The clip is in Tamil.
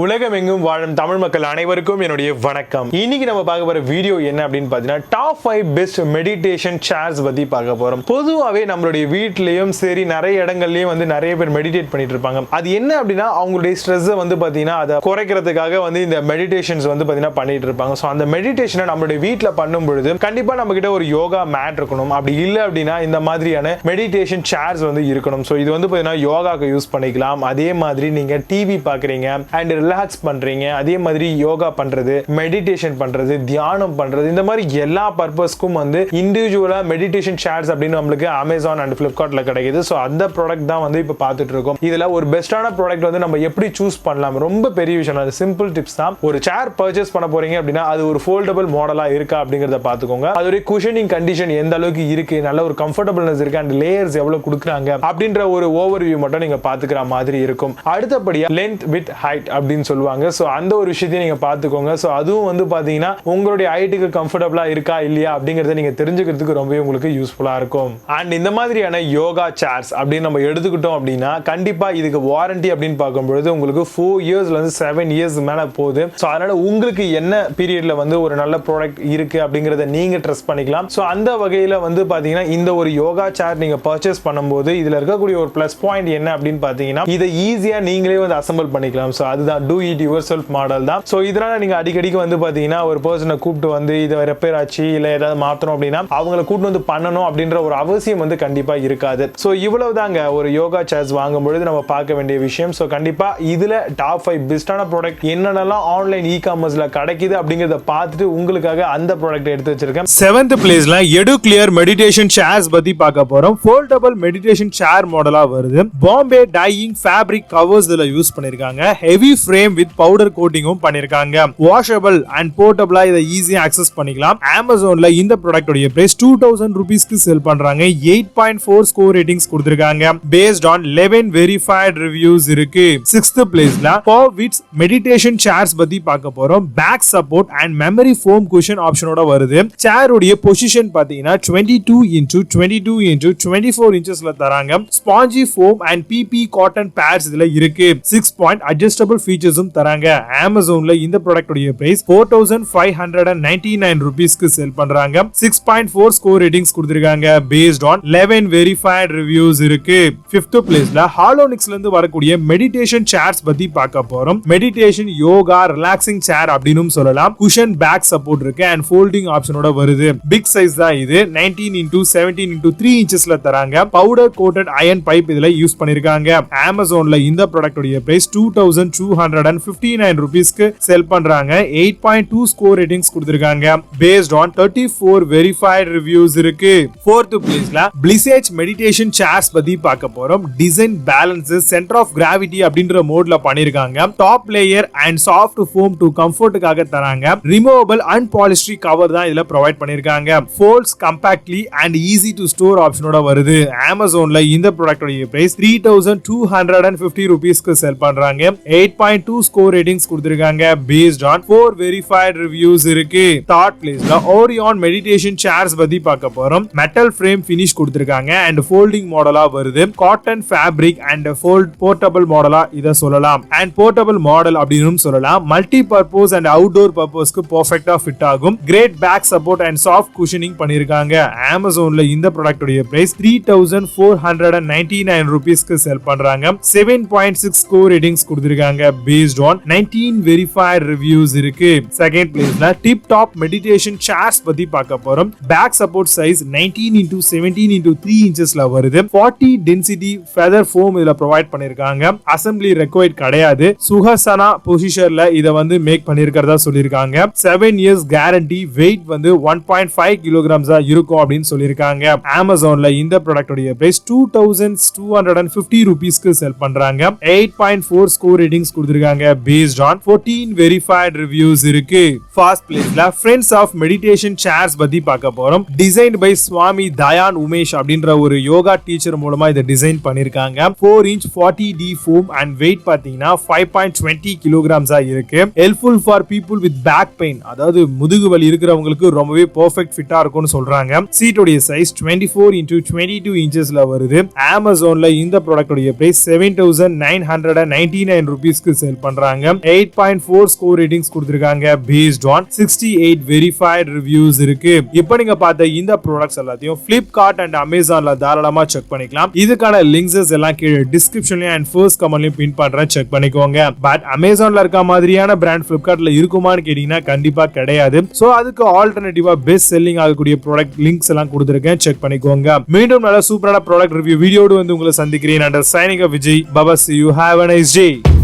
உலகமெங்கும் வாழும் தமிழ் மக்கள் அனைவருக்கும் என்னுடைய வணக்கம். இன்னைக்கு நம்ம பார்க்க போற வீடியோ என்ன அப்படின்னு பார்த்தீங்கன்னா டாப் 5 பெஸ்ட் மெடிடேஷன் சேர்ஸ் பத்தி பார்க்க போறோம். பொதுவாகவே நம்மளுடைய வீட்லயும் சரி நிறைய இடங்கள்லயும் நிறைய பேர் மெடிடேட் பண்ணிட்டு இருப்பாங்க. அது என்ன அப்படின்னா அவங்களுடைய ஸ்ட்ரெஸ்ஸை பார்த்தீங்கன்னா அதை குறைக்கிறதுக்காக இந்த மெடிடேஷன்ஸ் பார்த்தீங்கன்னா பண்ணிட்டு இருப்பாங்க. ஸோ அந்த மெடிடேஷனை நம்மளுடைய வீட்டில் பண்ணும் பொழுது கண்டிப்பா நம்ம கிட்ட ஒரு யோகா மேட் இருக்கணும். அப்படி இல்லை அப்படின்னா இந்த மாதிரியான மெடிடேஷன் சேர்ஸ் இருக்கணும். ஸோ இது பார்த்தீங்கன்னா யோகாக்கு யூஸ் பண்ணிக்கலாம். அதே மாதிரி நீங்க டிவி பார்க்குறீங்க அண்ட் ரிலாக்ஸ் பண்றீங்க, அதே மாதிரி யோகா பண்றது, மெடிடேஷன் பண்றது, தியானம் பண்றது, இந்த மாதிரி எல்லா பர்பஸ்க்கும் இண்டிவிஜுவலா மெடிடேஷன் சேர்ஸ் அப்படின்னு நம்மளுக்கு அமேசான் அண்ட் பிளிப்கார்ட்ல கிடைக்குது. ஸோ அந்த ப்ராடக்ட் தான் இப்போ பார்த்துட்டு இருக்கோம். இதுல ஒரு பெஸ்டான ப்ராடக்ட் நம்ம எப்படி சூஸ் பண்ணலாம், ரொம்ப பெரிய விஷயம். அது சிம்பிள் டிப்ஸ் தான். ஒரு சேர் பர்ச்சேஸ் பண்ண போறீங்க அப்படின்னா அது ஒரு ஃபோல்டபிள் மாடலா இருக்கா அப்படிங்கறத பாத்துக்கோங்க. அதோட குஷனிங் கண்டிஷன் எந்த அளவுக்கு இருக்கு, நல்ல ஒரு கம்ஃபர்டபிள்னஸ் இருக்கு, அண்ட் லேயர்ஸ் எவ்வளவு கொடுக்குறாங்க அப்படின்ற ஒரு ஓவர்வியூ மட்டும் நீங்க பாத்துக்கிற மாதிரி இருக்கும். அடுத்தபடியா லென்த் வித் ஹைட் அப்படின்னு சொல்லுவாங்க. சோ அந்த ஒரு விஷயத்தை நீங்க பாத்துக்கோங்க. சோ அதுவும் பாத்தீங்கன்னா உங்களுடைய ஹைட்டுக்கு கம்ஃபர்டபிளா இருக்கா இல்லையா அப்படிங்கறத நீங்க தெரிஞ்சுக்கிறதுக்கு ரொம்ப உங்களுக்கு யூஸ்ஃபுல்லா இருக்கும். அண்ட் இந்த மாதிரியான யோகா சேர்ஸ் அப்படின்னு நம்ம எடுத்துக்கிட்டோம் அப்படின்னா கண்டிப்பா இதுக்கு வாரண்டி அப்படின்னு பார்க்கும்போது உங்களுக்கு 4 இயர்ஸ்ல இருந்து 7 இயர்ஸ் மேல போகுது. சோ அதனால உங்களுக்கு என்ன பீரியட்ல ஒரு நல்ல ப்ராடக்ட் இருக்கு அப்படிங்கறத நீங்க ட்ரஸ்ட் பண்ணிக்கலாம். சோ அந்த வகையில பாத்தீங்கன்னா இந்த ஒரு யோகா சேர் நீங்க பர்ச்சேஸ் பண்ணும்போது இதுல இருக்கக்கூடிய ஒரு பிளஸ் பாயிண்ட் என்ன அப்படின்னு பாத்தீங்கன்னா இதை ஈஸியா நீங்களே அசெம்பிள் பண்ணிக்கலாம். சோ அதுதான் do it yourself மாடல் தான். சோ இதனால நீங்க அடிக்கடிக்கு பாத்தீங்கன்னா ஒரு பர்சனை கூப்பிட்டு இதை ரிப்பேர் ஆச்சு இல்ல ஏதாவது மாத்தணும் அப்படின்னா அவங்களை கூப்பிட்டு பண்ணணும் அப்படின்ற ஒரு அவசியம் கண்டிப்பா இருக்காது. சோ இவ்வளவு தாங்க ஒரு யோகா சேர்ஸ் வாங்கும் பொழுது நம்ம பார்க்க வேண்டிய விஷயம். சோ கண்டிப்பா இதுல டாப் 5 பெஸ்டான ப்ராடக்ட் என்னென்னலாம் ஆன்லைன் இ-காமர்ஸ்ல கிடைக்குது அப்படிங்கறத பார்த்துட்டு உங்களுக்காக அந்த ப்ராடக்ட் எடுத்து வச்சிருக்கேன். 7th பிளேஸ்ல Educlear மெடிடேஷன் சேர்ஸ் பத்தி பார்க்க போறோம். ஃபோல்டபிள் மெடிடேஷன் சேர் மாடலா வருது. பாம்பே டையிங் ஃபேப்ரிக் கவர்ஸ் இதுல யூஸ் பண்ணிருக்காங்க. ஹெவி ஃப்ரேம் வித் பவுடர் கோட்டிங்கும் பண்ணிருக்காங்க. வாஷபிள் அண்ட் போர்ட்டபிளா இதை ஈஸியா அக்சஸ் பண்ணிக்கலாம். அமேசான்ல இந்த ப்ராடக்ட் உடைய பிரைஸ் 2000 ரூபீஸ்க்கு செல் பண்றாங்க. 8.4 ஸ்கோர் ரேட்டிங்ஸ் கொடுத்திருக்காங்க. பேஸ்ட் ஆன் 11 வெரிஃபைட் ரிவ்யூஸ் இருக்கு. 6th பிளேஸ்ல Corvids மெடிடேஷன் சேர்ஸ் பத்தி பார்க்க போறோம். Back support and memory foam cushion ஆப்ஷனோட வருது. சேர் உடைய பொசிஷன் பாத்தீங்கன்னா 22x22x24 இன்ச்சஸ்ல தராங்க. Spongy foam and PP cotton pads இதுல இருக்கு. 6 பாயிண்ட் அட்ஜஸ்டபிள் ஃபீச்சர்ஸும் தராங்க. அமேசான்ல இந்த ப்ராடக்ட் உடைய பிரைஸ் 4599 ரூபீஸ்க்கு செல் பண்றாங்க. 6.4 ஸ்கோர் ரேட்டிங்ஸ் கொடுத்திருக்காங்க. பேஸ்ட் ஆன் 11 வெரிஃபைட் ரிவ்யூஸ் இருக்கு. 5th பிளேஸ்ல Halonixல இருந்து வரக்கூடிய மெடிடேஷன் சேர்ஸ் பத்தி பார்க்க போறோம். மெடிடேஷன் யோகா ரிலாக்ஸிங் சேர் அப்படின்னு சொல்லலாம். குஷன் பேக் சப்போர்ட் இருக்கு அண்ட் ஃபோல்டிங் ஆப்ஷனோட வருது. பிக் சைஸ் தான் இது. 19x17x3 இன்ச்சஸ்ல தராங்க. பவுடர் கோட்டட் அயன் பைப் இதுல யூஸ் பண்ணிருக்காங்க. அமேசான்ல இந்த ப்ராடக்ட் உடைய பிரைஸ் 2259 ரூபீஸ்க்கு செல் பண்றாங்க. 8.2 ஸ்கோர் ரேட்டிங்ஸ் கொடுத்திருக்காங்க. பேஸ்ட் ஆன் 34 வெரிஃபைட் ரிவ்யூஸ் இருக்கு. 4th பிளேஸ்ல Blissage மெடிடேஷன் சேர்ஸ் பத்தி பார்க்க போறோம். Design balance centre of gravity அப்படின்ற மோட்ல பண்ணிருக்காங்க. Top layer and soft foam to கம்ஃபர்ட்டுக்காக தராங்க. ரிமூவபிள் upholstery கவர் தான் இதுல ப்ரொவைட் பண்ணிருக்காங்க. Folds compactly and easy to store ஆப்ஷனோட வருது. அமேசான்ல இந்த ப்ராடக்ட் உடைய பிரைஸ் 3250 ரூபீஸ்க்கு செல் பண்றாங்க. 8.2 ஸ்கோர் ரேட்டிங்ஸ் கொடுத்திருக்காங்க. பேஸ்ட் ஆன் 4 வெரிஃபைட் ரிவ்யூஸ் இருக்கு. third பிளேஸ்ல Orion மெடிடேஷன் சேர்ஸ் பத்தி பார்க்க போறோம். மெட்டல் ஃப்ரேம் ஃபினிஷ் கொடுத்திருக்காங்க அண்ட் ஃபோல்டிங் மாடலா வருது. காட்டன் ஃபேப்ரிக் அண்ட் போர்ட்டபிள் மாடலா இத சொல்லலாம். அண்ட் போர்ட்டபிள் மாடல் அப்படின்னு சொல்லலாம். மல்டிபர்பஸ் அண்ட் அவுட்டோர் பர்பஸ்க்கு பெர்ஃபெக்ட்டா ஃபிட் ஆகும். Great back support and soft cushioning பண்ணிருக்காங்க. அமேசான்ல இந்த ப்ராடக்ட் உடைய பிரைஸ் 3499 ரூபீஸ்க்கு செல் பண்றாங்க. 7.6 ஸ்கோர் ரேட்டிங்ஸ் கொடுத்திருக்காங்க. பேஸ்ட் ஆன் 19 வெரிஃபைட் ரிவ்யூஸ் இருக்கு. செகண்ட் பிளேஸ்ல TipTop மெடிடேஷன் சேர்ஸ் பத்தி பார்க்க போறோம். பேக் சப்போர்ட் சைஸ் 19x17x3 இன்ச்சஸ்ல வருது. 40 டென்சிட்டி ஃபெதர் ஃபோம் இதுல ப்ரொவைட் பண்ணிருக்காங்க. அசெம்பிளி ரெக்வயர்ட் கிடையாது. சுகசனா பொசிஷன்ல இத மேக் பண்ணிருக்கிறதா சொல்லிருக்காங்க. 7 இயர்ஸ் கேரண்டி. வெயிட் 1.5 கிலோகிராம்ஸா இருக்கும் அப்படின்னு சொல்லிருக்காங்க. அமேசான்ல இந்த ப்ராடக்ட் உடைய பிரைஸ் 2250 ரூபீஸ்க்கு செல் பண்றாங்க. 8.4 ஸ்கோர் ரேட்டிங்ஸ் கொடுத்திருக்காங்க. பேஸ்ட் ஆன் 14 வெரிஃபைட் ரிவ்யூஸ் இருக்கு. ஃபர்ஸ்ட் பிளேஸ்ல ஃப்ரெண்ட்ஸ் ஆஃப் மெடிடேஷன் சேர்ஸ் பத்தி பார்க்க போறோம். டிசைன் பை சுவாமி தயான் உமேஷ் அப்படின்ற ஒரு யோகா டீச்சர் மூலமா இதை டிசைன் பண்ணிருக்காங்க. 4 inch 40D foam and wait பாத்தீங்கன்னா 5.20 கிலோகிராம்ஸா இருக்கு. Helpful for people with back pain, அதாவது முதுகு வலி இருக்கிறவங்களுக்கு ரொம்பவே பெர்ஃபெக்ட் ஃபிட்டா இருக்கும்னு சொல்றாங்க. சீட்டோட சைஸ் 24x22 இன்ச்சஸ்ல வருது. அமேசான்ல இந்த ப்ராடக்ட் உடைய பிரைஸ் 7999 ரூபீஸ்க்கு சேல் பண்றாங்க. 8.4 ஸ்கோர் ரேட்டிங்ஸ் கொடுத்திருக்காங்க based on 68 verified reviews இருக்கு. இப்போ நீங்க பார்த்த இந்த ப்ராடக்ட்ஸ் எல்லாத்தையும் Flipkart and Amazonல தாராளமா செக் பண்ணிக்கலாம். இதுக்கான லிங்க்ஸ் எல்லாம் கீழே டிஸ்கிரிப்ஷன்லயும் and first commentலயும் பின் பண்றேன், செக் பண்ணிக்கோங்க. பட் Amazonல இருக்க மாதிரியான பிராண்ட் Flipkartல இருக்குமான்னு கேட்டீங்கன்னா கண்டிப்பா கிடையாது. சோ அதுக்கு ஆல்டர்னேட்டிவா பெஸ்ட் செல்லிங் ஆகக்கூடிய ப்ராடக்ட் லிங்க்ஸ் எல்லாம் கொடுத்திருக்கேன், செக் பண்ணிக்கோங்க. மீண்டும் நல்ல சூப்பரான ப்ராடக்ட் ரிவ்யூ வீடியோடு வந்து உங்களை சந்திக்கிறேன். Under signing off Vijay. Bye, see you. Have a nice day.